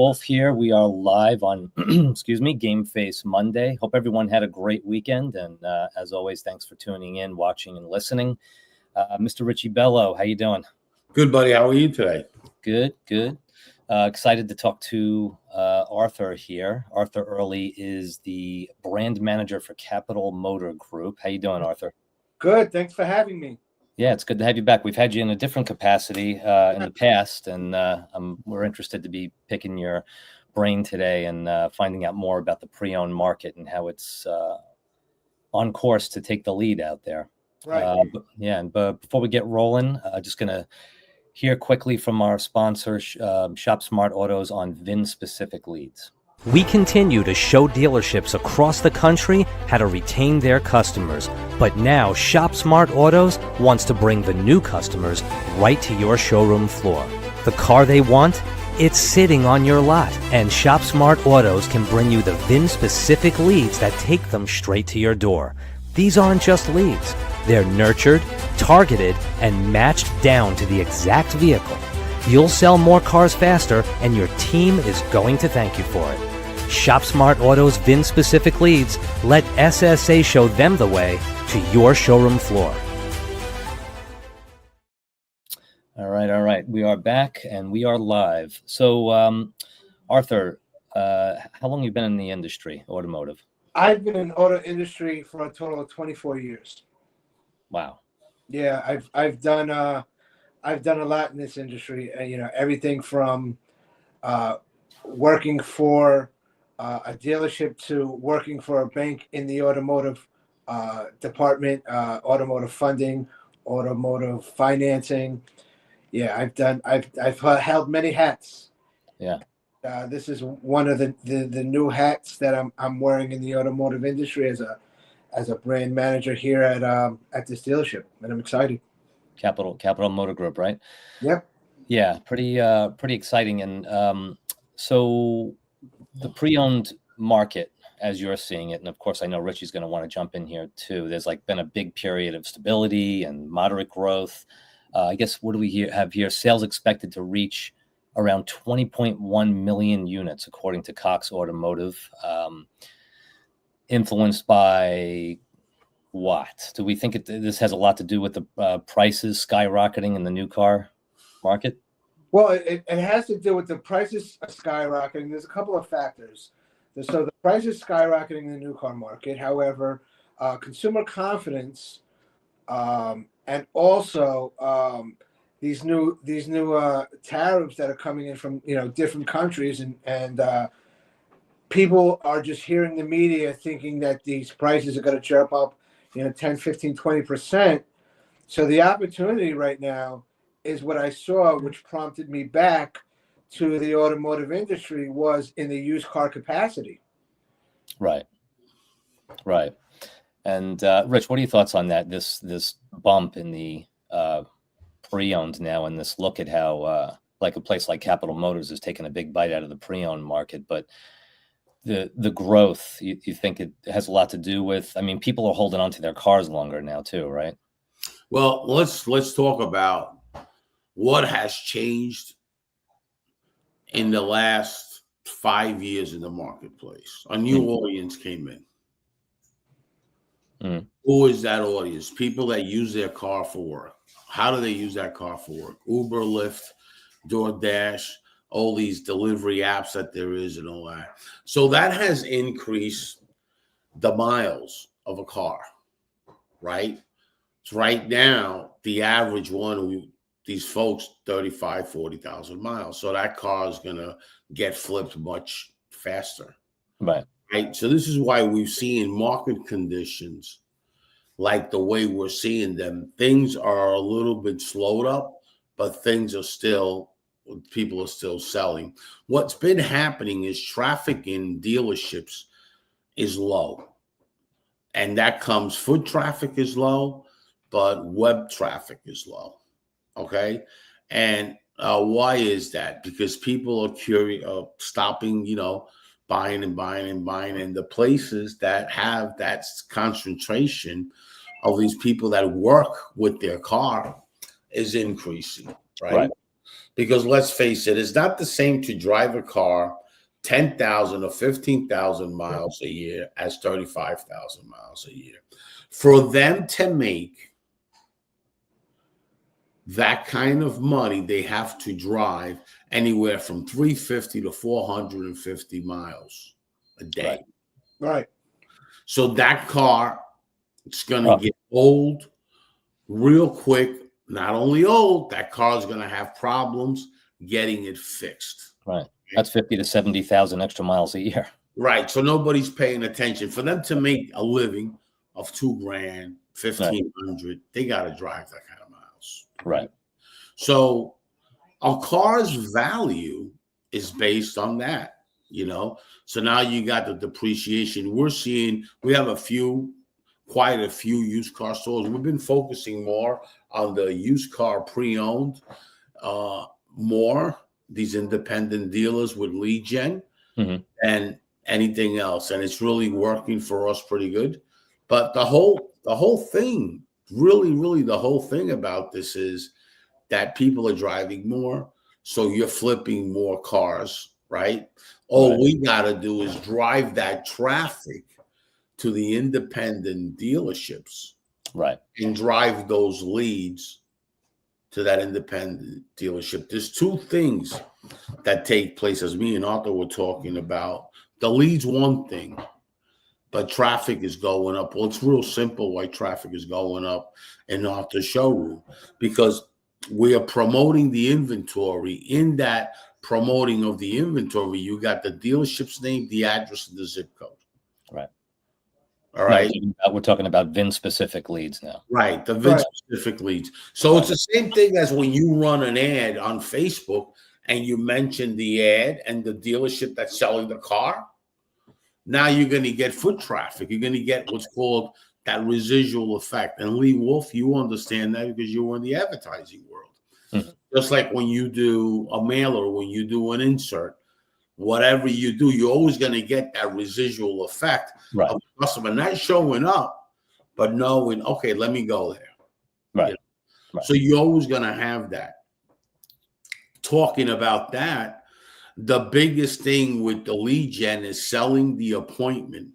Wolf here. We are live on, excuse me, Game Face Monday. Hope everyone had a great weekend. And as always, thanks for tuning in, watching, and listening. Mr. Richie Bello, how you doing? Good, buddy. How are you today? Good, good. Excited to talk to Arthur here. Arthur Early is the brand manager for Capital Motor Group. How you doing, Arthur? Good. Thanks for having me. Yeah, it's good to have you back. We've had you in a different capacity in the past, and we're interested to be picking your brain today and finding out more about the pre-owned market and how it's on course to take the lead out there. Right. But before we get rolling, just going to hear quickly from our sponsor, Shop Smart Autos, on VIN-specific leads. We continue to show dealerships across the country how to retain their customers. But now Shop Smart Autos wants to bring the new customers right to your showroom floor. The car they want? It's sitting on your lot. And Shop Smart Autos can bring you the VIN-specific leads that take them straight to your door. These aren't just leads. They're nurtured, targeted, and matched down to the exact vehicle. You'll sell more cars faster, and your team is going to thank you for it. Shop Smart Autos VIN-specific leads. Let SSA show them the way to your showroom floor. All right. We are back, and we are live. So, Arthur, how long have you been in the industry, automotive? I've been in the auto industry for a total of 24 years. Wow. Yeah, I've done a lot in this industry. Everything from working for a dealership to working for a bank in the automotive department, automotive funding, automotive financing. Yeah, I've held many hats. Yeah. This is one of the new hats that I'm wearing in the automotive industry as a brand manager here at this dealership, and I'm excited. Capital Motor Group, right? Yep. Yeah, pretty exciting. And so the pre-owned market, as you're seeing it, and of course I know Richie's going to want to jump in here too. There's been a big period of stability and moderate growth. I guess what do we have here? Sales expected to reach around 20.1 million units, according to Cox Automotive. Influenced by what? Do we think this has a lot to do with the prices skyrocketing in the new car market? Well, it has to do with the prices skyrocketing. There's a couple of factors. So the prices skyrocketing in the new car market. However, consumer confidence, and also these new tariffs that are coming in from different countries, and people are just hearing the media thinking that these prices are going to jump up 10, 15, 20%. So the opportunity right now is what I saw, which prompted me back to the automotive industry, was in the used car capacity. Right. And Rich, what are your thoughts on that? This bump in the pre-owned now, and this look at how like a place like Capital Motors has taken a big bite out of the pre-owned market, but the growth, you think it has a lot to do with? I mean, people are holding on to their cars longer now too, right? Well, let's talk about what has changed in the last 5 years in the marketplace. A new audience came in. Who is that audience? People that use their car for work. How do they use that car for work? Uber, Lyft, DoorDash, all these delivery apps that there is and all that. So that has increased the miles of a car, right? So right now, the average one, these folks, 35, 40,000 miles. So that car is going to get flipped much faster. Right. So this is why we've seen market conditions like the way we're seeing them. Things are a little bit slowed up, but things are still, people are still selling. What's been happening is traffic in dealerships is low. And that comes, foot traffic is low, but web traffic is low. Okay. And why is that? Because people are curious, stopping, buying and buying and buying. And the places that have that concentration of these people that work with their car is increasing, right? Because let's face it, it's not the same to drive a car 10,000 or 15,000 miles a year as 35,000 miles a year. For them to make that kind of money, they have to drive anywhere from 350 to 450 miles a day. Right. So that car, it's going to get old real quick. Not only old, that car is going to have problems getting it fixed. Right. That's 50 to 70,000 extra miles a year. Right. So nobody's paying attention. For them to make a living of $2,000, $1,500, they got to drive that kind of miles. Right. So a car's value is based on that, you know. So now you got the depreciation. We have quite a few used car stores. We've been focusing more on the used car pre-owned, more these independent dealers with lead gen and anything else. And it's really working for us pretty good. But the whole thing, really the whole thing about this is that people are driving more. So you're flipping more cars, right? All we got to do is drive that traffic to the independent dealerships, right, and drive those leads to that independent dealership. There's two things that take place, as me and Arthur were talking about. The lead's one thing, but traffic is going up. Well, it's real simple why traffic is going up in Arthur's showroom, because we are promoting the inventory. In that promoting of the inventory, you got the dealership's name, the address, and the zip code. Right. All right. We're talking about VIN-specific leads now. Right. The VIN-specific leads. So it's the same thing as when you run an ad on Facebook and you mention the ad and the dealership that's selling the car. Now you're going to get foot traffic. You're going to get what's called that residual effect. And Lee Wolf, you understand that because you were in the advertising world. Just like when you do a mailer, when you do an insert, whatever you do, you're always going to get that residual effect of the customer not showing up, but knowing, okay, let me go there. Right. You know? So you're always going to have that. Talking about that, the biggest thing with the lead gen is selling the appointment,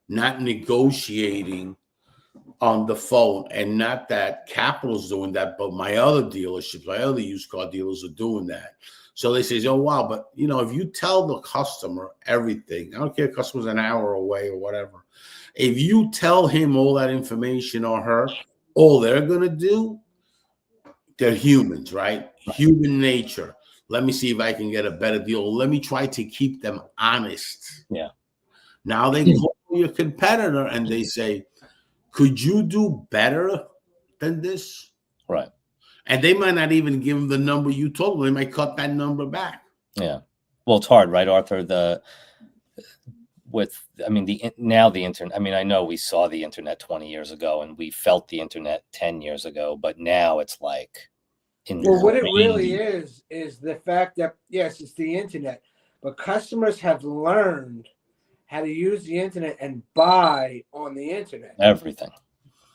not negotiating on the phone. And not that Capital's doing that, but my other dealerships, my other used car dealers are doing that. So they say, oh, wow, but, you know, if you tell the customer everything, I don't care if the customer's an hour away or whatever, if you tell him all that information or her, all they're going to do, they're humans, right? Human nature. Let me see if I can get a better deal. Let me try to keep them honest. Yeah. Now they call your competitor and they say, could you do better than this? Right. And they might not even give them the number you told them. They might cut that number back. Yeah. Well, it's hard, right, Arthur? The internet. I mean, I know we saw the internet 20 years ago and we felt the internet 10 years ago, but now it's like. Well, what it really is the fact that, yes, it's the internet, but customers have learned how to use the internet and buy on the internet. Everything.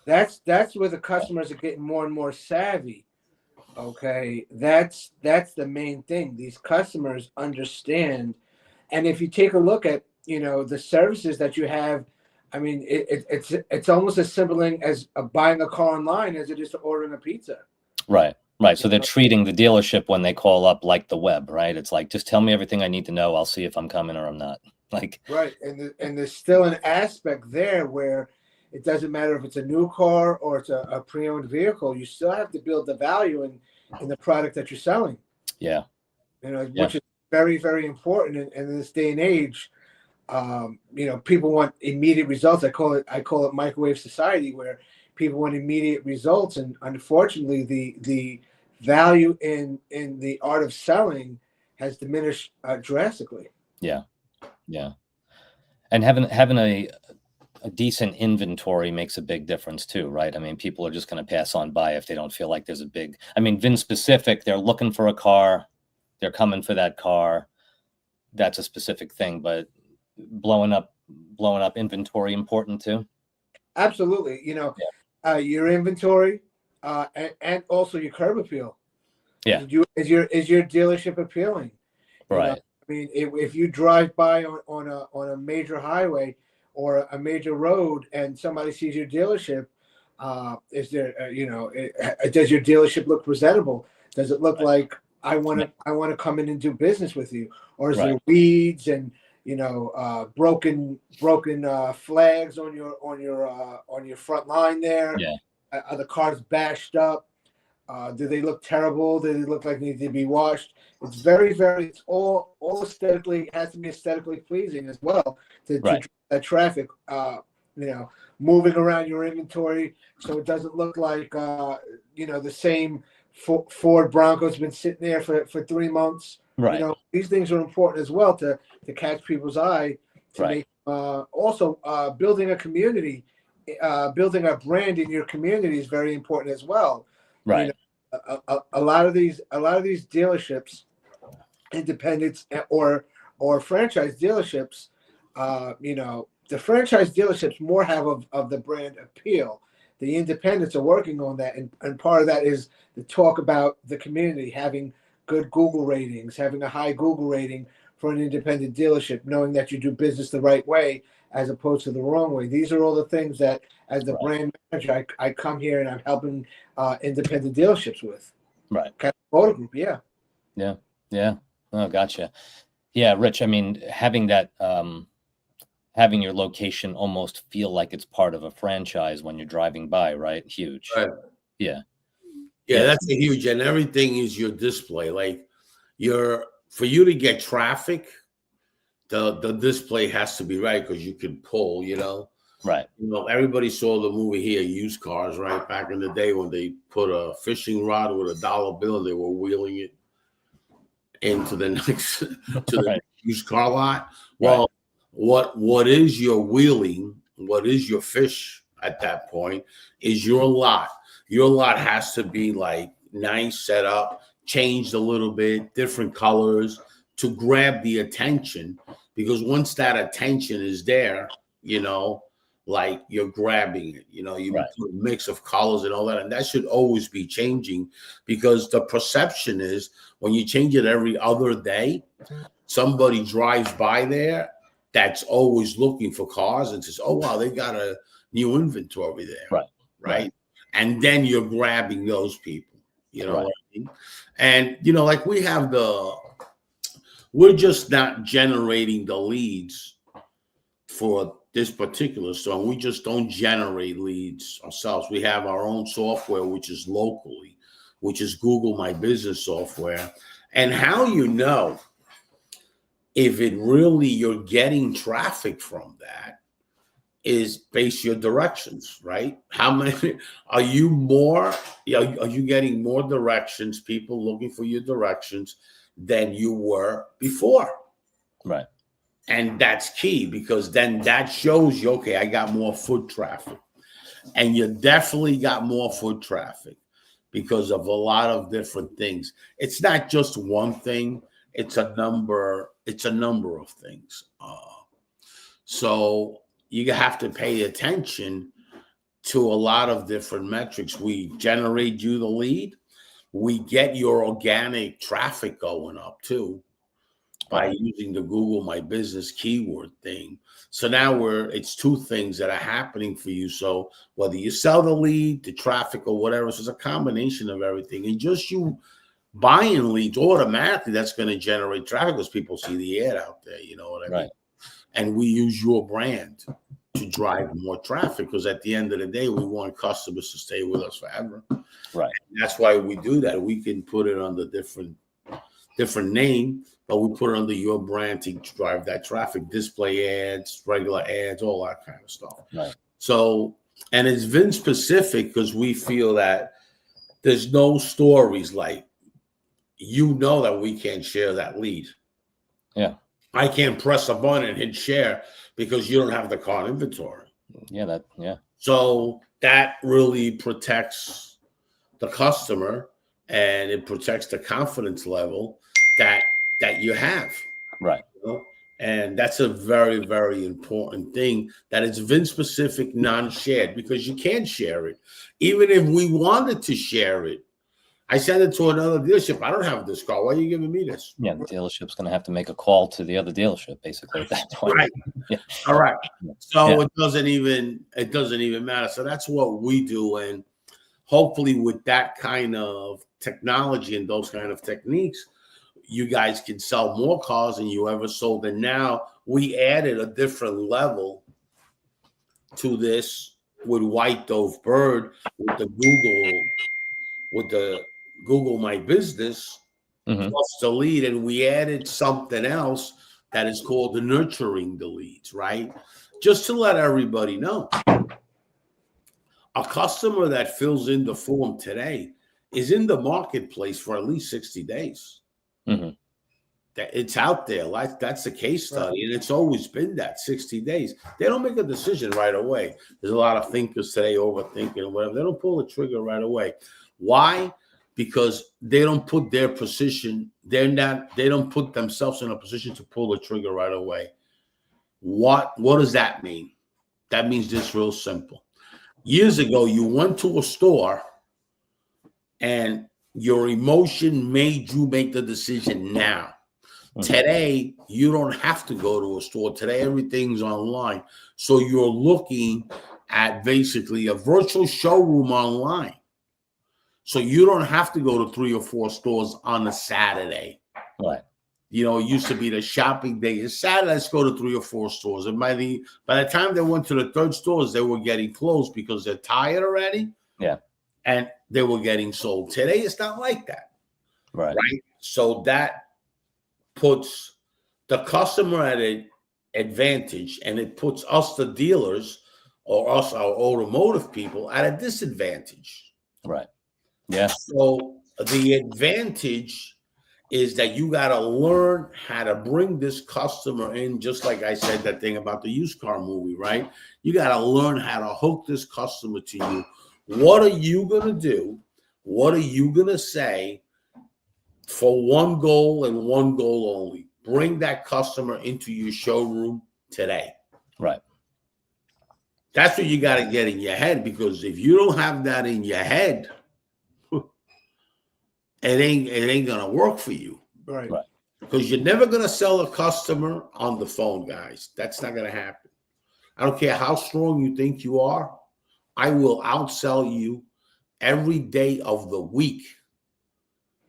That's where the customers are getting more and more savvy. Okay, that's the main thing. These customers understand, and if you take a look at, you know, the services that you have, I mean, it's almost as simple as buying a car online as it is to ordering a pizza. Right. Right. So they're treating the dealership when they call up like the web, right? It's like, just tell me everything I need to know. I'll see if I'm coming or I'm not. Like, right. And there's still an aspect there where it doesn't matter if it's a new car or it's a pre-owned vehicle. You still have to build the value in the product that you're selling. Yeah. You know, which is very, very important in this day and age. You know, people want immediate results. I call it microwave society, where people want immediate results. And unfortunately, the value in the art of selling has diminished drastically. Yeah. Yeah. And having a decent inventory makes a big difference too, right? I mean, people are just going to pass on by if they don't feel like there's a big, I mean, VIN specific, they're looking for a car, they're coming for that car. That's a specific thing, but blowing up inventory important too. Absolutely. You know, your inventory and also your curb appeal. Yeah. Is your dealership appealing? Right. I mean, if you drive by on a major highway or a major road and somebody sees your dealership, is there does your dealership look presentable? Does it look like I want to come in and do business with you, or is there weeds and broken flags on your front line there? Yeah. Are the cars bashed up? Do they look terrible? Do they look like they need to be washed? It's it's all aesthetically, has to be aesthetically pleasing as well to drive that traffic, moving around your inventory so it doesn't look like, the same Ford Bronco's been sitting there for 3 months. Right. These things are important as well to catch people's eye, to make, also building a community, building a brand in your community is very important as well. Right. A lot of these dealerships, independents or franchise dealerships, the franchise dealerships more have of the brand appeal. The independents are working on that, and part of that is the talk about the community, having good Google ratings, having a high Google rating for an independent dealership, knowing that you do business the right way as opposed to the wrong way. These are all the things that, as the brand manager, I come here and I'm helping independent dealerships with. Right. Motor Group, yeah. Yeah. Yeah. Oh, gotcha. Yeah, Rich, I mean, having that, having your location almost feel like it's part of a franchise when you're driving by, right? Huge. Right. Yeah. Yeah, that's a huge, and everything is your display. Like for you to get traffic, the display has to be right because you can pull, Right. Everybody saw the movie here, Used Cars, right? Back in the day when they put a fishing rod with a dollar bill, they were wheeling it into the next the used car lot. Well, what is your wheeling? What is your fish at that point is your lot. Your lot has to be like nice, set up, changed a little bit, different colors to grab the attention. Because once that attention is there, like you're grabbing it, you put a mix of colors and all that. And that should always be changing because the perception is when you change it every other day, somebody drives by there that's always looking for cars and says, oh, wow, they got a new inventory there. Right. And then you're grabbing those people, what I mean? And, like we're just not generating the leads for this particular store. We just don't generate leads ourselves. We have our own software, which is locally, which is Google My Business software. And how if it really you're getting traffic from that is based your directions, right? How many are you getting more directions, people looking for your directions than you were before? Right. And that's key because then that shows you, okay, I got more foot traffic. And you definitely got more foot traffic because of a lot of different things. It's not just one thing, it's a number of things. So you have to pay attention to a lot of different metrics. We generate you the lead. We get your organic traffic going up too by using the Google My Business keyword thing. So now it's two things that are happening for you. So whether you sell the lead, the traffic or whatever, so it's a combination of everything. And just you buying leads automatically, that's going to generate traffic because people see the ad out there. You know what I mean? And we use your brand to drive more traffic because at the end of the day, we want customers to stay with us forever. Right. And that's why we do that. We can put it under different name, but we put it under your brand to drive that traffic, display ads, regular ads, all that kind of stuff. Right. So, and it's VIN specific because we feel that there's no stories like, that we can't share that lead. Yeah. I can't press a button and hit share because you don't have the car inventory. Yeah. So that really protects the customer and it protects the confidence level that you have. Right. And that's a very, very important thing that it's VIN specific, non-shared because you can't share it. Even if we wanted to share it, I send it to another dealership. I don't have this car. Why are you giving me this? Yeah, the dealership's going to have to make a call to the other dealership, basically, at that point. Right. Yeah. All right. So Yeah. it doesn't even matter. So that's what we do. And hopefully with that kind of technology and those kind of techniques, you guys can sell more cars than you ever sold. And now we added a different level to this with White Dove Bird, with the Google My Business, plus the lead. And we added something else that is called the nurturing the leads, right? Just to let everybody know, a customer that fills in the form today is in the marketplace for at least 60 days. It's out there. That's the case study. And it's always been that 60 days. They don't make a decision right away. There's a lot of thinkers today, overthinking and whatever. They don't pull the trigger right away. Why? Because they don't put their position, they don't put themselves in a position to pull the trigger right away. What does that mean? That means this real simple. Years ago, you went to a store and your emotion made you make the decision now. Today, you don't have to go to a store. Today, everything's online. So you're looking at basically a virtual showroom online. So you don't have to go to 3 or 4 stores on a Saturday. Right. You know, it used to be the shopping day. It's Saturday, let's go to 3 or 4 stores. And by the time they went to the third stores, they were getting closed because they're tired already. Yeah. And they were getting sold. Today, it's not like that. Right. So that puts the customer at an advantage, and it puts us, the dealers, or us, our automotive people, at a disadvantage. Right. Yeah. So the advantage is that you got to learn how to bring this customer in, just like I said, that thing about the used car movie, right? You got to learn how to hook this customer to you. What are you going to do? What are you going to say for one goal and one goal only? Bring that customer into your showroom today. Right. That's what you got to get in your head, because if you don't have that in your head, it ain't gonna work for you. Right. Because you're never gonna sell a customer on the phone, guys. That's not gonna happen. I don't care how strong you think you are. I will outsell you every day of the week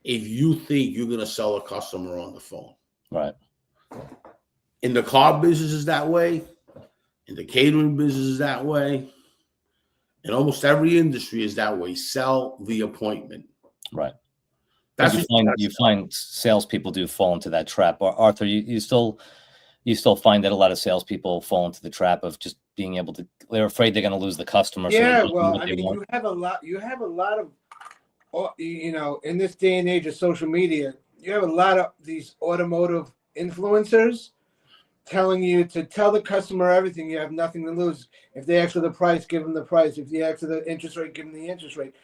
if you think you're gonna sell a customer on the phone. Right. In the car business is that way. In the catering business is that way. In almost every industry is that way. Sell the appointment. Right. That's you find salespeople do fall into that trap. Arthur, you still find that a lot of salespeople fall into the trap of just being able to. They're afraid they're going to lose the customer. Yeah, so well, I mean, you have a lot of, you know, in this day and age of social media, you have a lot of these automotive influencers telling you to tell the customer everything. You have nothing to lose. If they ask for the price, give them the price. If they ask for the interest rate, give them the interest rate.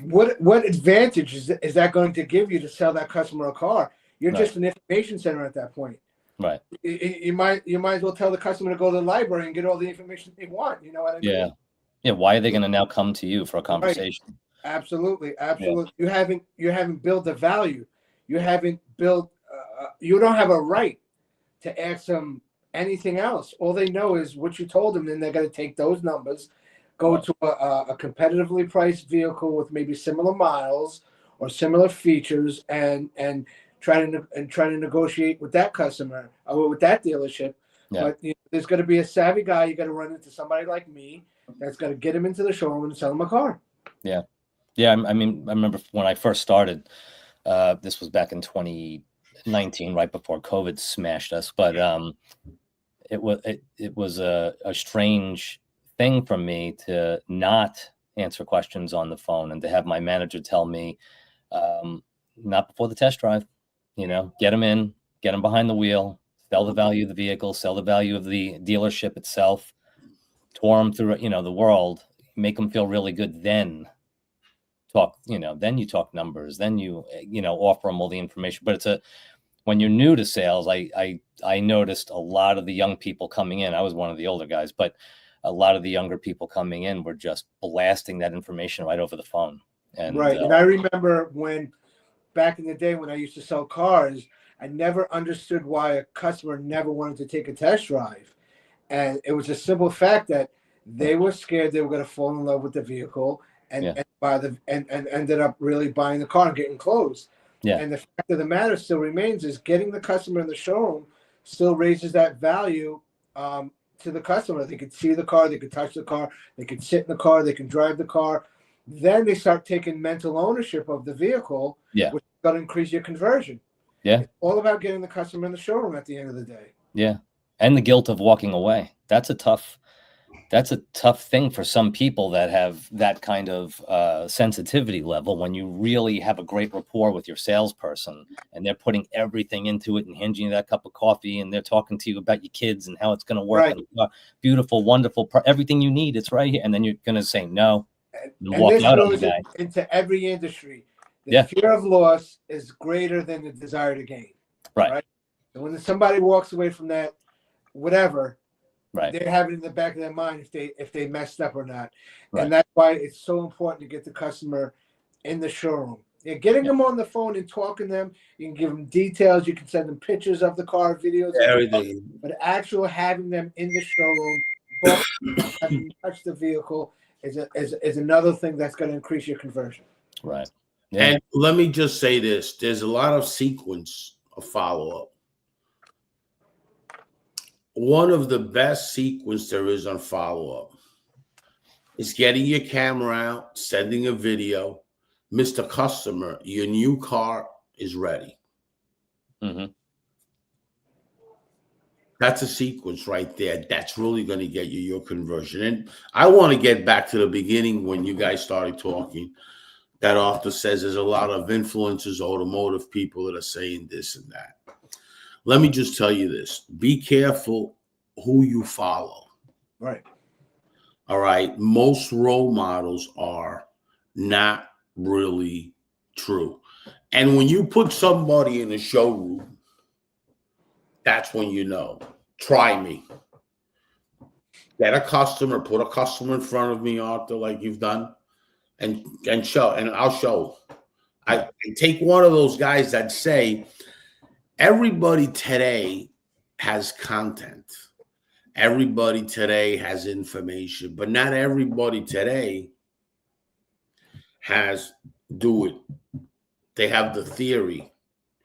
What advantage is that going to give you to sell that customer a car? You're just an information center at that point. Right. You might as well tell the customer to go to the library and get all the information they want. You know what I mean? Yeah. Yeah. Why are they going to now come to you for a conversation? Right. Absolutely. Yeah. You haven't built the value. You haven't built. You don't have a right to ask them anything else. All they know is what you told them. Then they're going to take those numbers, go to a competitively priced vehicle with maybe similar miles or similar features, and try to negotiate with that customer or with that dealership. Yeah. But there's going to be a savvy guy. You got to run into somebody like me that's going to get him into the showroom and sell him a car. Yeah. Yeah. I mean, I remember when I first started, this was back in 2019, right before COVID smashed us. But it was a strange thing for me to not answer questions on the phone and to have my manager tell me, not before the test drive, get them in, get them behind the wheel, sell the value of the vehicle, sell the value of the dealership itself, tour them through, the world, make them feel really good. Then talk, then you talk numbers, then you offer them all the information. But when you're new to sales, I noticed a lot of the young people coming in. I was one of the older guys, but a lot of the younger people coming in were just blasting that information right over the phone. And right. And I remember when back in the day when I used to sell cars, I never understood why a customer never wanted to take a test drive. And it was a simple fact that they were scared they were going to fall in love with the vehicle and buy and ended up really buying the car and getting closed. Yeah. And the fact of the matter still remains is getting the customer in the showroom still raises that value to the customer. They could see the car, they could touch the car, they could sit in the car, they can drive the car. Then they start taking mental ownership of the vehicle, which is going to increase your conversion. Yeah. It's all about getting the customer in the showroom at the end of the day. Yeah. And the guilt of walking away. That's a tough thing for some people that have that kind of sensitivity level, when you really have a great rapport with your salesperson and they're putting everything into it and handing you that cup of coffee and they're talking to you about your kids and how it's going to work. Right. Beautiful, wonderful, everything you need. It's right here. And then you're going to say no. And this goes into every industry. The fear of loss is greater than the desire to gain. Right. And when somebody walks away from that, whatever, right, they have it in the back of their mind if they messed up or not. Right. And that's why it's so important to get the customer in the showroom. Getting them on the phone and talking to them, you can give them details, you can send them pictures of the car, videos, everything. But actually having them in the showroom, having them touch the vehicle is another thing that's going to increase your conversion. Right. Yeah. And let me just say this: there's a lot of sequence of follow-up. One of the best sequence there is on follow-up is getting your camera out, sending a video. Mr. Customer, your new car is ready. Mm-hmm. That's a sequence right there. That's really going to get you your conversion. And I want to get back to the beginning when you guys started talking. That author says there's a lot of influencers, automotive people that are saying this and that. Let me just tell you this. Be careful who you follow. Right. All right. Most role models are not really true. And when you put somebody in a showroom, that's when you know. Try me. Get a customer, put a customer in front of me, Arthur, like you've done, and show, and I'll show. I take one of those guys that say, everybody today has content. Everybody today has information, but not everybody today has do it. They have the theory.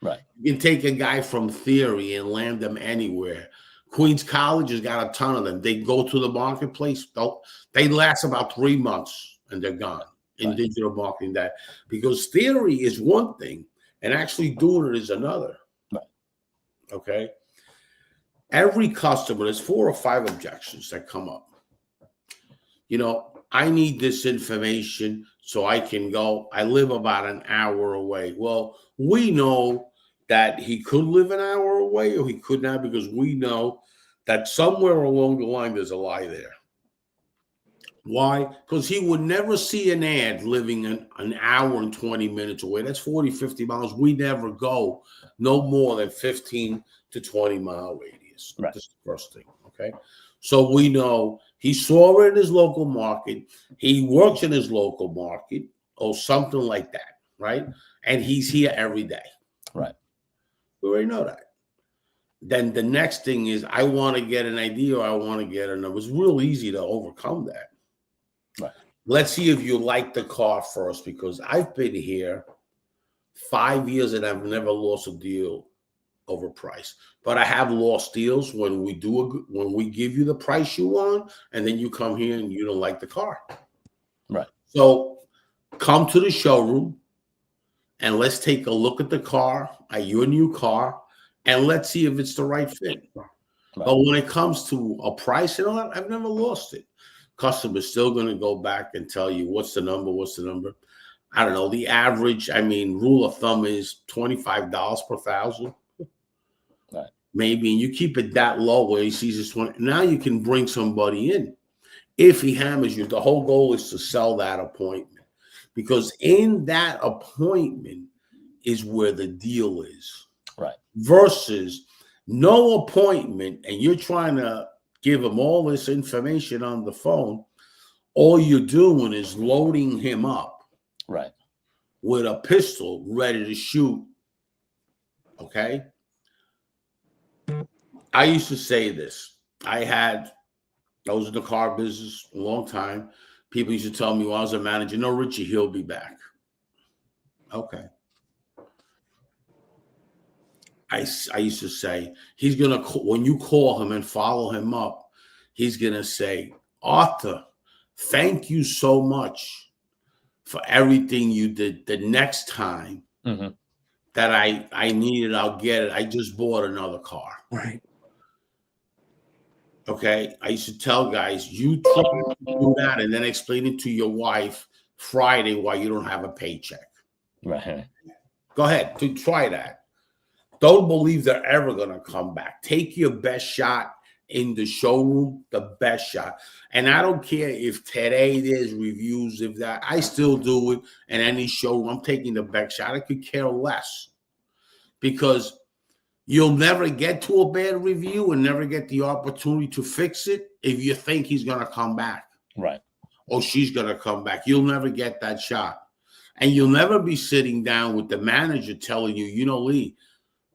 Right. You can take a guy from theory and land them anywhere. Queens College has got a ton of them. They go to the marketplace. They last about 3 months and they're gone in digital marketing. That because theory is one thing and actually doing it is another. Right. Okay. Every customer, there's 4 or 5 objections that come up. You know, I need this information so I can go. I live about an hour away. Well, we know that he could live an hour away or he could not, because we know that somewhere along the line there's a lie there. Why? Because he would never see an ad living an hour and 20 minutes away. That's 40, 50 miles. We never go no more than 15 to 20 mile radius. Right. That's the first thing. Okay. So we know he saw it in his local market. He works in his local market or something like that. Right. And he's here every day. Right. We already know that. Then the next thing is, I want to get an idea or I want to get a number. It's real easy to overcome that. Right. Let's see if you like the car first, because I've been here 5 years and I've never lost a deal over price. But I have lost deals when we give you the price you want, and then you come here and you don't like the car. Right. So come to the showroom and let's take a look at the car, at your new car, and let's see if it's the right fit. Right. But when it comes to a price and all that, I've never lost it. Customer's still going to go back and tell you, what's the number? I don't know. The average, rule of thumb is $25 per 1,000. Right. Maybe, and you keep it that low where he sees this one. Now you can bring somebody in. If he hammers you, the whole goal is to sell that appointment, because in that appointment is where the deal is. Right. Versus no appointment, and you're trying to give him all this information on the phone. All you're doing is loading him up. Right. with a pistol ready to shoot. Okay. I used to say this. I was in the car business a long time. People used to tell me when I was a manager, no, Richie, he'll be back. Okay. I used to say, he's going to, when you call him and follow him up, he's going to say, Arthur, thank you so much for everything you did. The next time that I need it, I'll get it. I just bought another car. Right. Okay. I used to tell guys, you try to do that and then explain it to your wife Friday why you don't have a paycheck. Right. Go ahead to try that. Don't believe they're ever going to come back. Take your best shot in the showroom, the best shot. And I don't care if today there's reviews, if that, I still do it in any showroom. I'm taking the best shot. I could care less because you'll never get to a bad review and never get the opportunity to fix it if you think he's going to come back. Right. Or she's going to come back. You'll never get that shot. And you'll never be sitting down with the manager telling you, you know, Lee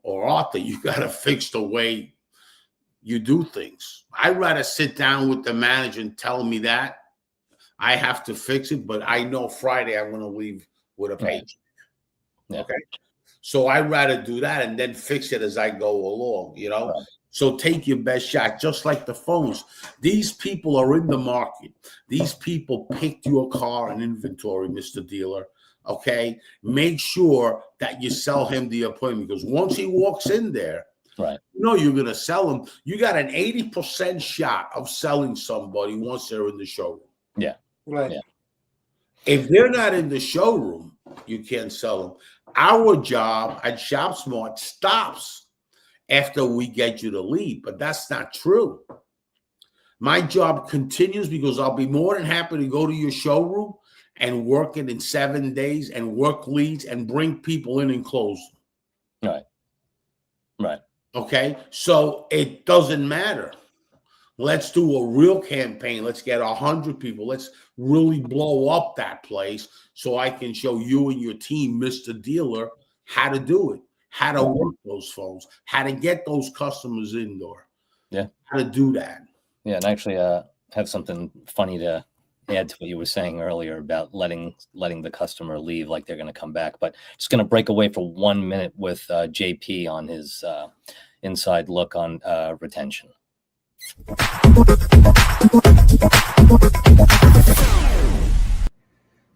or Arthur, you got to fix the way you do things. I'd rather sit down with the manager and tell me that I have to fix it, but I know Friday I'm going to leave with a paycheck. Yeah. Okay. So I'd rather do that and then fix it as I go along, you know? Right. So take your best shot, just like the phones. These people are in the market. These people picked your car and inventory, Mr. Dealer. Okay. Make sure that you sell him the appointment because once he walks in there, right, you know you're going to sell him. You got an 80% shot of selling somebody once they're in the showroom. Yeah. Right. Yeah. If they're not in the showroom, you can't sell them. Our job at ShopSmart stops after we get you to leave, but that's not true. My job continues because I'll be more than happy to go to your showroom and work it in 7 days and work leads and bring people in and close them. Right. Right. Okay. So it doesn't matter. Let's do a real campaign. Let's get 100 people. Let's really blow up that place so I can show you and your team, Mr. Dealer, how to do it, how to work those phones, how to get those customers indoor. Yeah. How to do that. Yeah. And actually have something funny to add to what you were saying earlier about letting the customer leave like they're going to come back. But just going to break away for 1 minute with JP on his inside look on retention.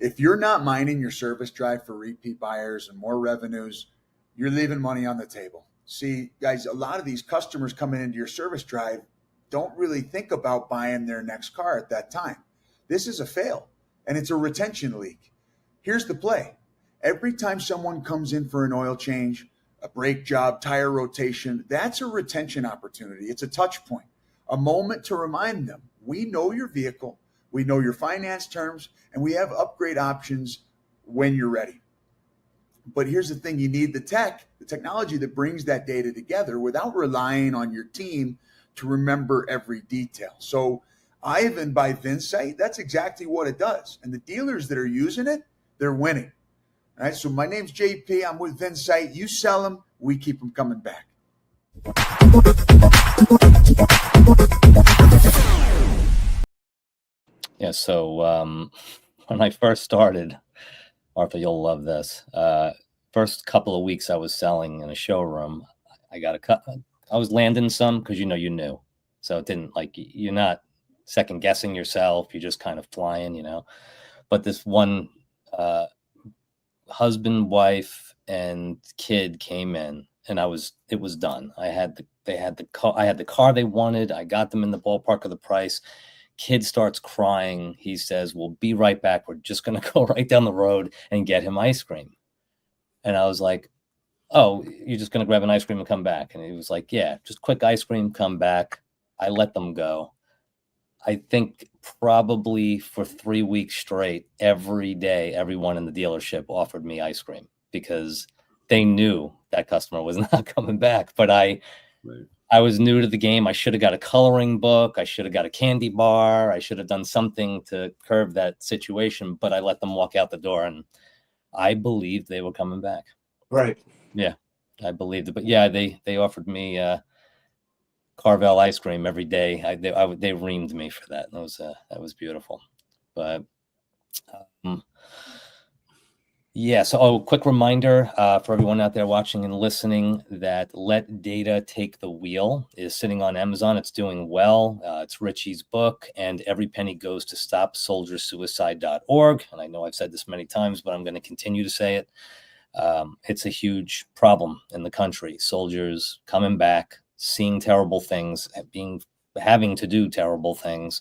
If you're not mining your service drive for repeat buyers and more revenues, you're leaving money on the table. See, guys, a lot of these customers coming into your service drive don't really think about buying their next car at that time. This is a fail, and it's a retention leak. Here's the play. Every time someone comes in for an oil change, a brake job, tire rotation, that's a retention opportunity. It's a touch point, a moment to remind them, we know your vehicle, we know your finance terms, and we have upgrade options when you're ready. But here's the thing, you need the technology that brings that data together without relying on your team to remember every detail. So Ivan by VinSight, that's exactly what it does. And the dealers that are using it, they're winning. All right, so my name's JP. I'm with VinSight. You sell them, we keep them coming back. Yeah, so when I first started, Arthur, you'll love this. First couple of weeks I was selling in a showroom, I was landing some because you knew. So it didn't you're not second guessing yourself. You're just kind of flying, But this one husband, wife, and kid came in, and it was done. I had the car they wanted. I got them in the ballpark of the price. Kid starts crying. He says, "We'll be right back. We're just going to go right down the road and get him ice cream." And I was like, "Oh, you're just going to grab an ice cream and come back?" And he was like, "Yeah, just quick ice cream, come back." I let them go. I think probably for 3 weeks straight, every day, everyone in the dealership offered me ice cream because they knew that customer was not coming back. But I I was new to the game. I should have got a coloring book. I should have got a candy bar. I should have done something to curb that situation, but I let them walk out the door, and I believed they were coming back. Right. Yeah, I believed it. But yeah, they offered me Carvel ice cream every day. They reamed me for that. That was beautiful. But yeah, so quick reminder for everyone out there watching and listening that Let Data Take the Wheel is sitting on Amazon. It's doing well. It's Richie's book, and every penny goes to StopSoldierSuicide.org. And I know I've said this many times, but I'm going to continue to say it. It's a huge problem in the country. Soldiers coming back, seeing terrible things, having to do terrible things.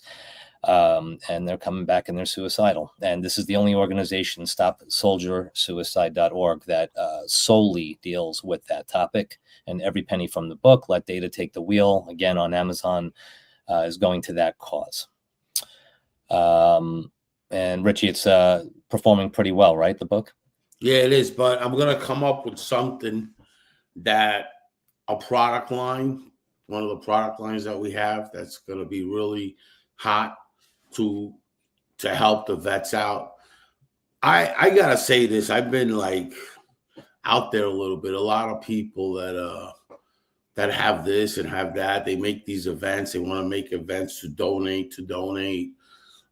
And they're coming back and they're suicidal. And this is the only organization, StopSoldierSuicide.org, that solely deals with that topic. And every penny from the book, Let Data Take the Wheel, again on Amazon, is going to that cause. And Richie, it's performing pretty well, right, the book? Yeah, it is. But I'm going to come up with something that a product line, one of the product lines that we have, that's going to be really hot to help the vets out. I gotta say this. I've been like out there a little bit. A lot of people that have this and have that. They make these events. They want to make events to donate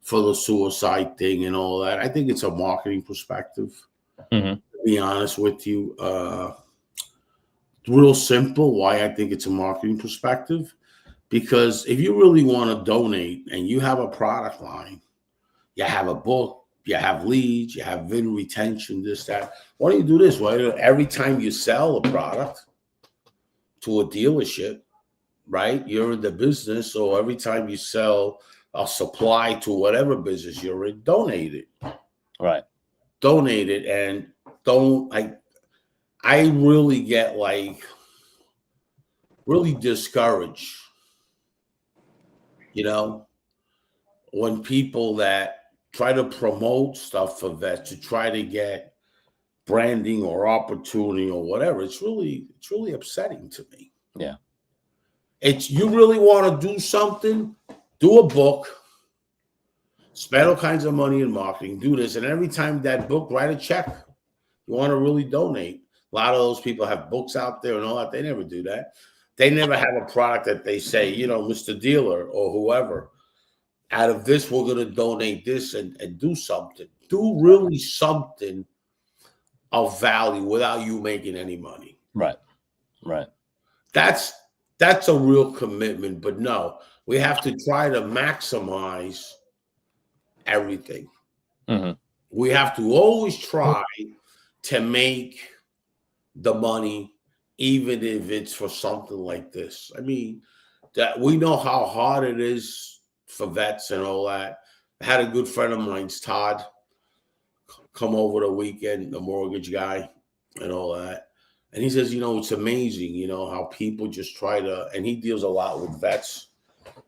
for the suicide thing and all that. I think it's a marketing perspective. Mm-hmm. To be honest with you, real simple. Why I think it's a marketing perspective. Because if you really want to donate and you have a product line, you have a book, you have leads, you have VIN retention, this, that. Why don't you do this? Why don't every time you sell a product to a dealership, right? You're in the business, so every time you sell a supply to whatever business you're in, donate it. Right. Donate it, and I really get really discouraged. You know, when people that try to promote stuff for vets to try to get branding or opportunity or whatever, it's really upsetting to me. Yeah. You really want to do something, do a book, spend all kinds of money in marketing, do this, and every time that book, write a check. You want to really donate. A lot of those people have books out there and all that. They never do that. They never have a product that they say, Mr. Dealer or whoever, out of this, we're going to donate this and do something. Do really something of value without you making any money. Right. Right. That's a real commitment. But no, we have to try to maximize everything. Mm-hmm. We have to always try to make the money, even if it's for something like this. I mean, that we know how hard it is for vets and all that. I had a good friend of mine's, Todd, come over the weekend, the mortgage guy and all that. And he says, it's amazing, how people just try to, and he deals a lot with vets.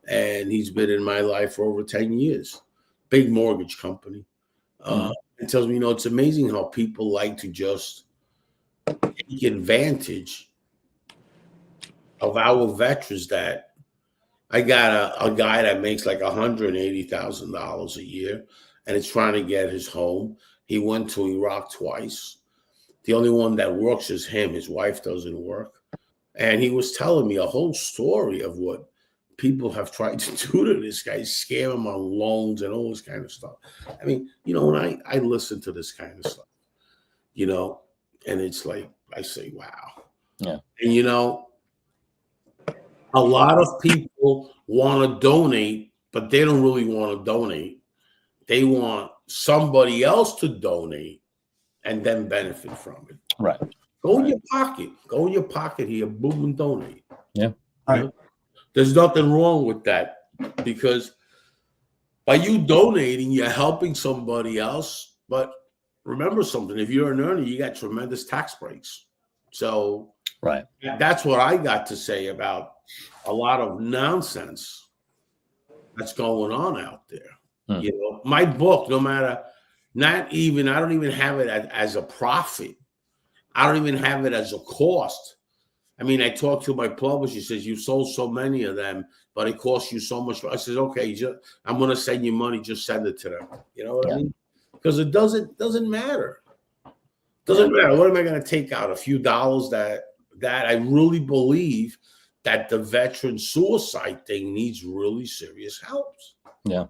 And he's been in my life for over 10 years. Big mortgage company. It tells me, it's amazing how people like to just take advantage of our veterans. That I got a guy that makes like $180,000 a year and is trying to get his home. He went to Iraq twice. The only one that works is him. His wife doesn't work. And he was telling me a whole story of what people have tried to do to this guy, scam him on loans and all this kind of stuff. I mean, when I listen to this kind of stuff, and it's like, I say, wow. Yeah. And, a lot of people want to donate, but they don't really want to donate. They want somebody else to donate and then benefit from it. Right. Go in your pocket. Go in your pocket here, boom, and donate. Yeah. Right. There's nothing wrong with that, because by you donating, you're helping somebody else. But remember something, if you're an earner, you got tremendous tax breaks. So right. That's what I got to say about a lot of nonsense that's going on out there. My book, I don't even have it as a profit. I don't even have it as a cost. I mean, I talked to my publisher. She says, you sold so many of them, but it costs you so much. I says, okay, I'm going to send you money. Just send it to them. You know what I mean? Because it doesn't matter. Doesn't matter. What am I going to take out? A few dollars that I really believe that the veteran suicide thing needs really serious help. Yeah.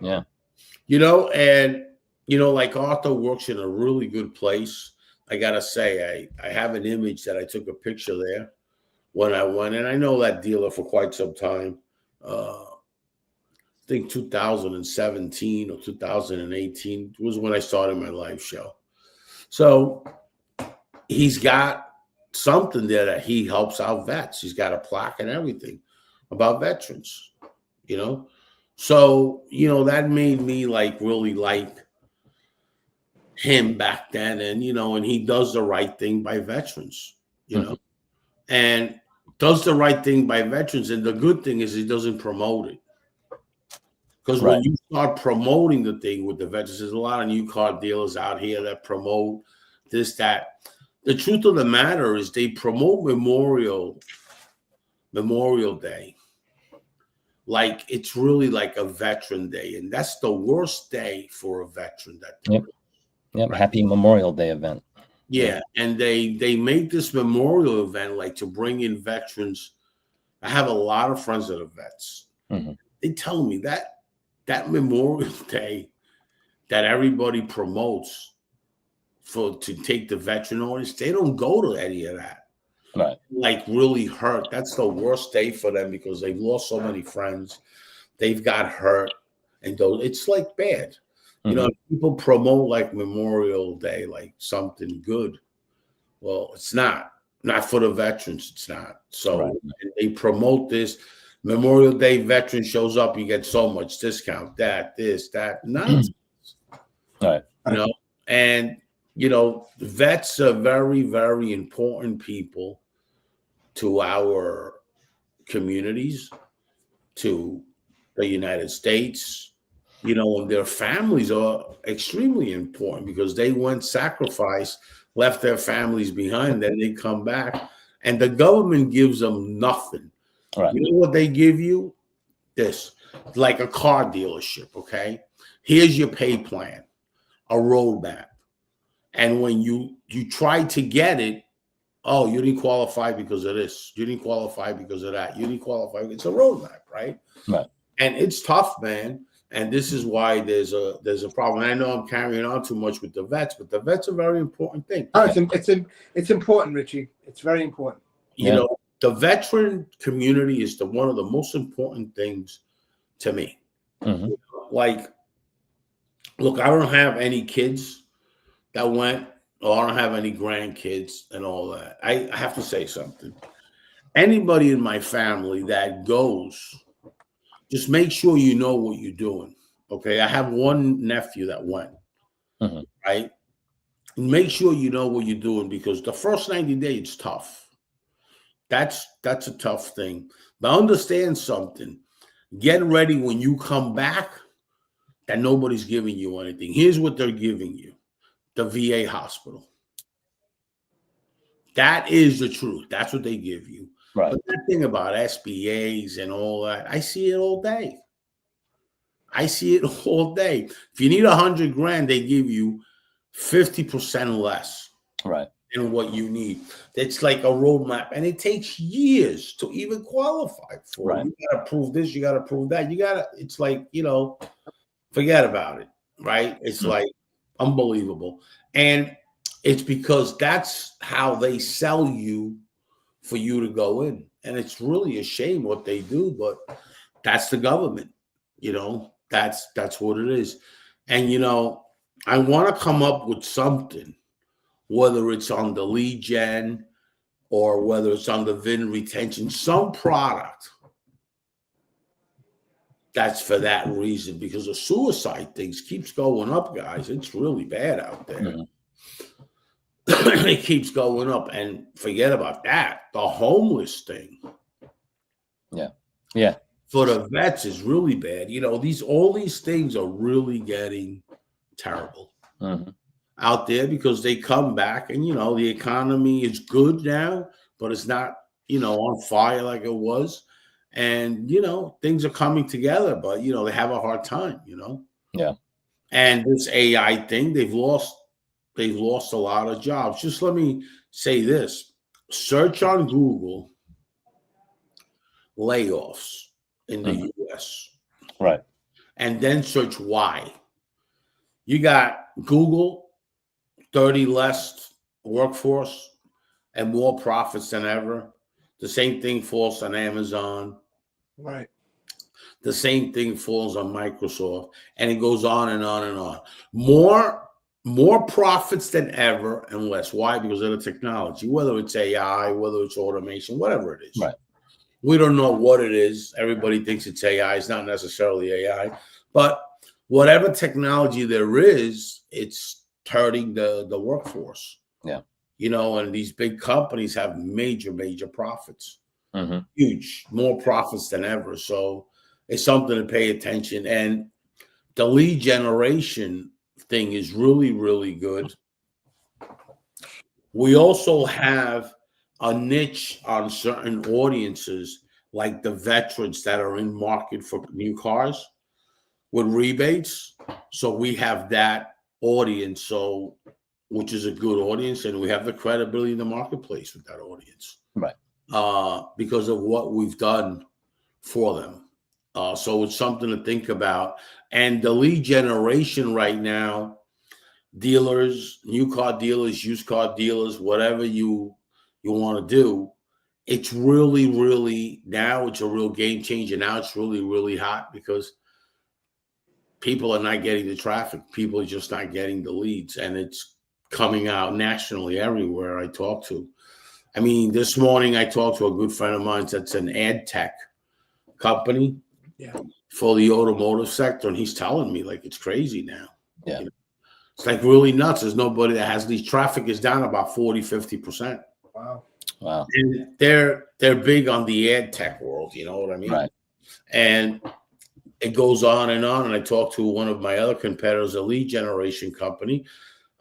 Yeah. You know, and, you know, like Arthur works in a really good place. I got to say, I have an image that I took a picture there when I went, and I know that dealer for quite some time. I think 2017 or 2018 was when I started my live show. So he's got something there that he helps out vets. He's got a plaque and everything about veterans, you know? So, you know, that made me like really like him back then. And, you know, and he does the right thing by veterans, you know, and does the right thing by veterans. And the good thing is he doesn't promote it. Because when you start promoting the thing with the veterans, there's a lot of new car dealers out here that promote this, that. The truth of the matter is they promote Memorial Day like it's really like a veteran day, and that's the worst day for a veteran. Yep. Happy Memorial Day event. Yeah, and they make this memorial event like to bring in veterans. I have a lot of friends that are vets. They tell me that Memorial Day that everybody promotes to take the veteran audience, they don't go to any of that. Right. Like really hurt. That's the worst day for them because they've lost so many friends. They've got hurt, and it's like bad. You know, people promote like Memorial Day like something good. Well, it's not for the veterans. It's not. So they promote this Memorial Day veteran shows up, you get so much discount, this, that, nonsense. Right. You know, and you know, vets are very, very important people to our communities, to the United States, you know, and their families are extremely important because they went sacrifice, left their families behind, then they come back, and the government gives them nothing. Right. You know what they give you? This, like a car dealership, okay? Here's your pay plan, a roadmap. And when you try to get it, oh, you didn't qualify because of this. You didn't qualify because of that. You didn't qualify. It's a roadmap, right? Right. And it's tough, man. And this is why there's a problem. And I know I'm carrying on too much with the vets, but the vets are a very important thing. Oh, it's important, Richie. It's very important. You know, the veteran community is one of the most important things to me. Like, look, I don't have any kids that went, or I don't have any grandkids and all that. I have to say something. Anybody in my family that goes, just make sure you know what you're doing. Okay. I have one nephew that went, right? Make sure you know what you're doing because the first 90 days, it's tough. That's a tough thing. But understand something. Get ready when you come back that nobody's giving you anything. Here's what they're giving you. The VA hospital. That is the truth. That's what they give you. Right. But that thing about SBAs and all that, I see it all day. I see it all day. If you need $100,000, they give you 50% less. Right. Than what you need. It's like a roadmap, and it takes years to even qualify for. Right. You got to prove this. You got to prove that. It's like, you know, forget about it. Right. It's like unbelievable. And it's because that's how they sell you for you to go in. And it's really a shame what they do, but that's the government, you know, that's what it is. And, you know, I want to come up with something, whether it's on the lead gen or whether it's on the VIN retention, some product that's for that reason, because the suicide things keeps going up, guys. It's really bad out there. It keeps going up, and forget about that. The homeless thing. Yeah. For the vets is really bad. You know, all these things are really getting terrible out there because they come back, and you know the economy is good now, but it's not, on fire like it was. And, things are coming together, but, they have a hard time, Yeah. And this AI thing, they've lost a lot of jobs. Just let me say this. Search on Google layoffs in the US. Right. And then search why. You got Google, 30 less workforce and more profits than ever. The same thing falls on Amazon. Right. The same thing falls on Microsoft, and it goes on and on and on. More profits than ever and less. Why? Because of the technology, whether it's AI, whether it's automation, whatever it is. Right. We don't know what it is. Everybody thinks it's AI. It's not necessarily AI. But whatever technology there is, it's hurting the workforce. Yeah. And these big companies have major profits. Mm-hmm. Huge, more profits than ever. So it's something to pay attention. And the lead generation thing is really, really good. We also have a niche on certain audiences, like the veterans that are in market for new cars with rebates. So we have that audience, which is a good audience, and we have the credibility in the marketplace with that audience. Right. Because of what we've done for them. So it's something to think about. And the lead generation right now, dealers, new car dealers, used car dealers, whatever you want to do, it's really, really, now it's a real game changer. Now it's really, really hot because people are not getting the traffic. People are just not getting the leads. And it's coming out nationally everywhere I talk to. I mean, this morning I talked to a good friend of mine that's an ad tech company for the automotive sector. And he's telling me, like, it's crazy now. Yeah. It's like really nuts. There's nobody that has these. Traffic is down about 40-50%. Wow. And they're big on the ad tech world. You know what I mean? Right. And it goes on. And I talked to one of my other competitors, a lead generation company,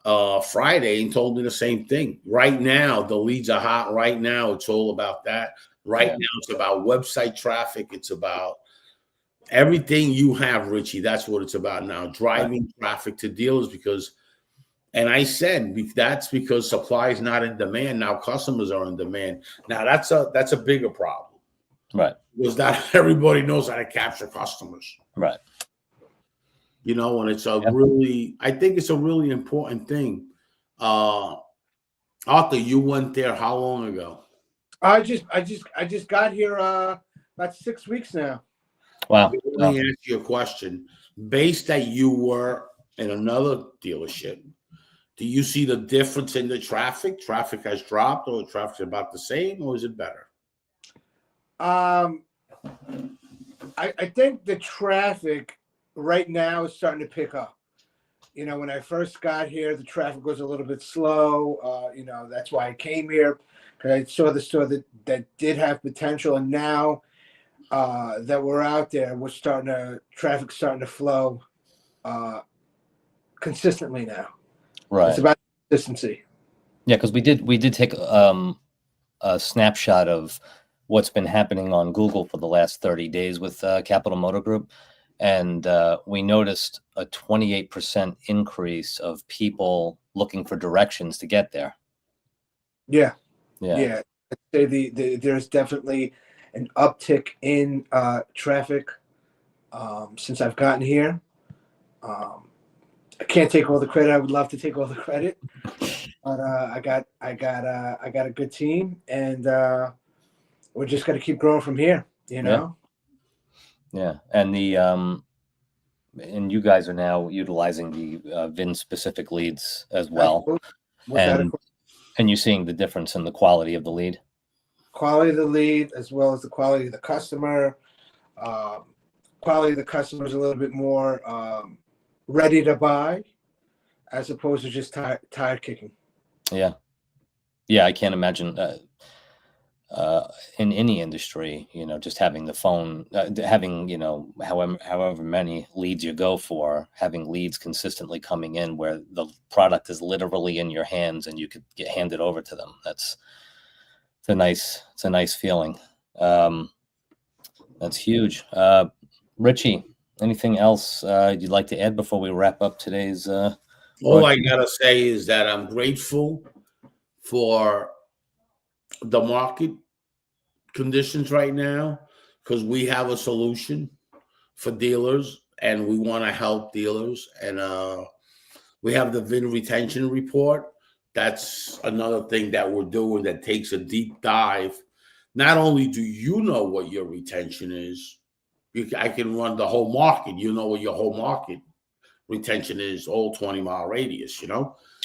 Friday, and told me the same thing. Right now, the leads are hot. Right now, it's all about that. Right now, it's about website traffic. It's about everything you have, Richie. That's what it's about now. Driving traffic to dealers and I said that's because supply is not in demand. Now customers are in demand. Now that's a bigger problem. Right. Because not everybody knows how to capture customers. Right. And it's I think it's a really important thing. Arthur, you went there how long ago? I just got here about 6 weeks now. Wow. Let me ask you a question. Based that you were in another dealership, do you see the difference in the traffic? Traffic has dropped, or traffic's about the same, or is it better? I think the traffic right now is starting to pick up. When I first got here, the traffic was a little bit slow. That's why I came here, because I saw the store that did have potential. And now that we're out there, traffic's starting to flow consistently now. Right. It's about consistency. Yeah, because we did take a snapshot of what's been happening on Google for the last 30 days with Capital Motor Group. And we noticed a 28% increase of people looking for directions to get there. Yeah. I'd say there's definitely an uptick in traffic since I've gotten here. I can't take all the credit. I would love to take all the credit, but I got a good team, and we're just got to keep growing from here. Yeah, and and you guys are now utilizing the VIN specific leads as well, and you're seeing the difference in the quality of the lead. Quality of the lead, as well as the quality of the customer. Quality of the customer is a little bit more ready to buy, as opposed to just tire kicking. Yeah, I can't imagine. In any industry, just having the phone, having, however many leads you go for, having leads consistently coming in where the product is literally in your hands and you could get handed over to them. it's a nice feeling. That's huge. Richie, anything else you'd like to add before we wrap up today's? All I gotta say is that I'm grateful for the market conditions right now, because we have a solution for dealers and we want to help dealers. And we have the VIN retention report. That's another thing that we're doing that takes a deep dive. Not only do you know what your retention is, I can run the whole market. You know what your whole market retention is, all 20-mile radius,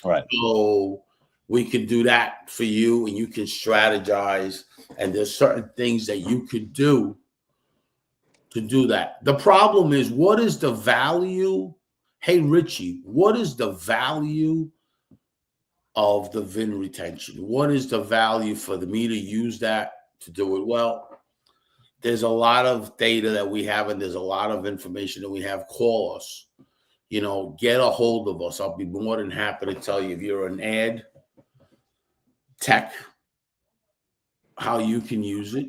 Right. So we can do that for you, and you can strategize. And there's certain things that you could do to do that. The problem is, what is the value? Hey, Richie, what is the value of the VIN retention? What is the value for me to use that to do it? Well, there's a lot of data that we have, and there's a lot of information that we have. Call us, get a hold of us. I'll be more than happy to tell you, if you're an ad tech, how you can use it.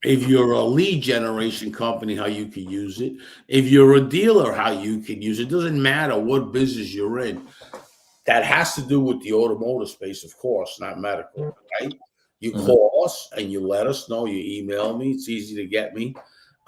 If you're a lead generation company, how you can use it. If you're a dealer, how you can use it. It doesn't matter what business you're in. That has to do with the automotive space, of course, not medical, right? You call us and you let us know. You email me. It's easy to get me.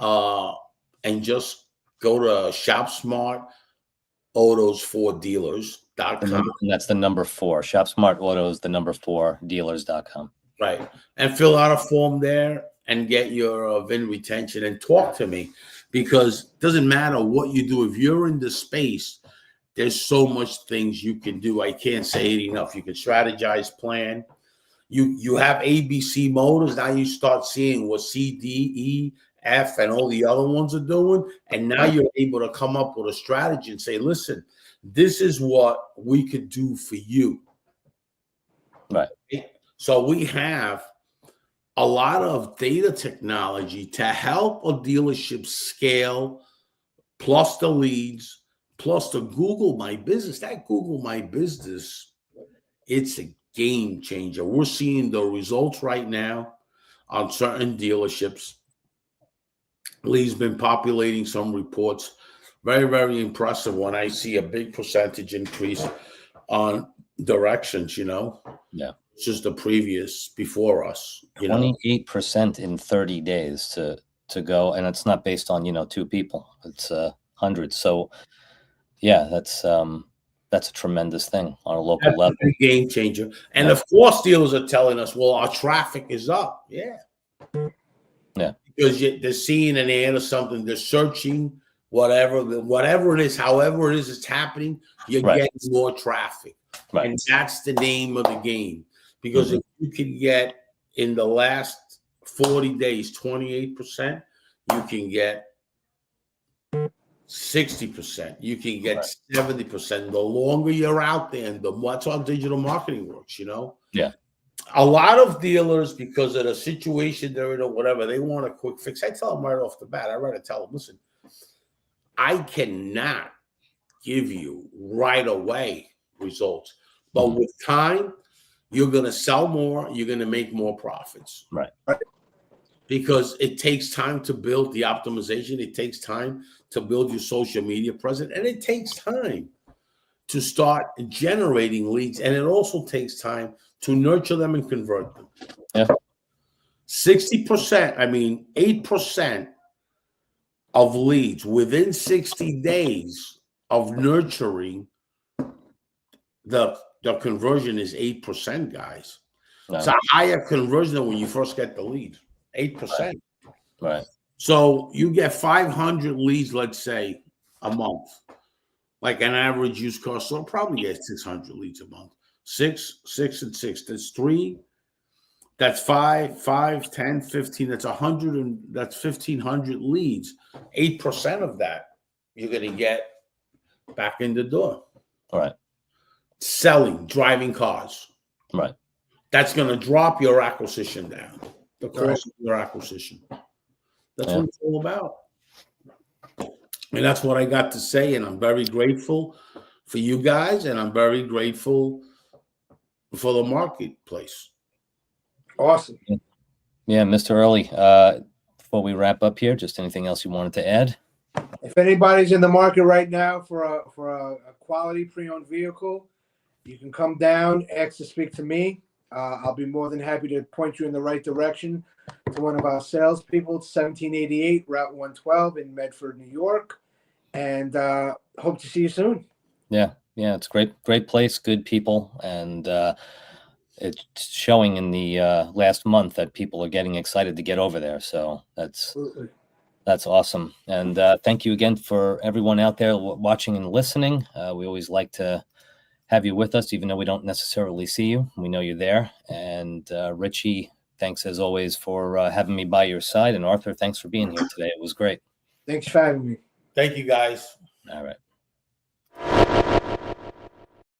And just go to ShopSmartAutos4Dealers.com. And that's the number 4. ShopSmartAutos, the number 4, dealers.com. Right. And fill out a form there and get your VIN retention and talk to me, because it doesn't matter what you do. If you're in the space, there's so much things you can do. I can't say it enough. You can strategize, plan. You have ABC Motors. Now you start seeing what C, D, E, F, and all the other ones are doing. And now you're able to come up with a strategy and say, listen, this is what we could do for you. Right. So we have a lot of data technology to help a dealership scale, plus the leads, plus the Google My Business. That Google My Business, it's a game changer. We're seeing the results right now on certain dealerships. Lee's been populating some reports. Very, very impressive when I see a big percentage increase on directions, Yeah. It's just the previous before us. 28% in 30 days to go. And it's not based on, 2 people. It's hundreds. So yeah, that's a tremendous thing on a local level. A game changer. And of course, dealers are telling us, well, our traffic is up. Yeah. Yeah. Because they're seeing an ad or something, they're searching, whatever it is, however it is, it's happening, you're getting more traffic. Right. And that's the name of the game. Because if you can get in the last 40 days, 28%, you can get 60%. You can get 70%. The longer you're out there, and that's how digital marketing works, Yeah. A lot of dealers, because of the situation they're in or whatever, they want a quick fix. I tell them right off the bat, I rather tell them, listen, I cannot give you right away results. But with time, you're going to sell more. You're going to make more profits. Right. Because it takes time to build the optimization. It takes time to build your social media presence. And it takes time to start generating leads. And it also takes time to nurture them and convert them. Yeah. 8% of leads within 60 days of nurturing, the conversion is 8%, guys. No. It's a higher conversion than when you first get the lead. 8%. Right. So you get 500 leads, let's say, a month. Like an average used car store probably gets 600 leads a month. 6, and 6. That's 3. That's 5, 10, 15. That's 100, and that's 1,500 leads. 8% of that you're going to get back in the door. All right. Selling, driving cars. Right. That's going to drop your acquisition down. The cost of your acquisition. That's what it's all about. And that's what I got to say. And I'm very grateful for you guys. And I'm very grateful for the marketplace. Awesome. Yeah, Mr. Early, before we wrap up here, just anything else you wanted to add? If anybody's in the market right now for a quality pre-owned vehicle, you can come down, ask to speak to me. I'll be more than happy to point you in the right direction to one of our salespeople. It's 1788 Route 112 in Medford, New York, and hope to see you soon. Yeah, it's great place, good people, and it's showing in the last month that people are getting excited to get over there. So that's awesome. And thank you again for everyone out there watching and listening. We always like to have you with us, even though we don't necessarily see you. We know you're there. And Richie, thanks as always for having me by your side. And Arthur, thanks for being here today. It was great. Thanks for having me. Thank you, guys. All right.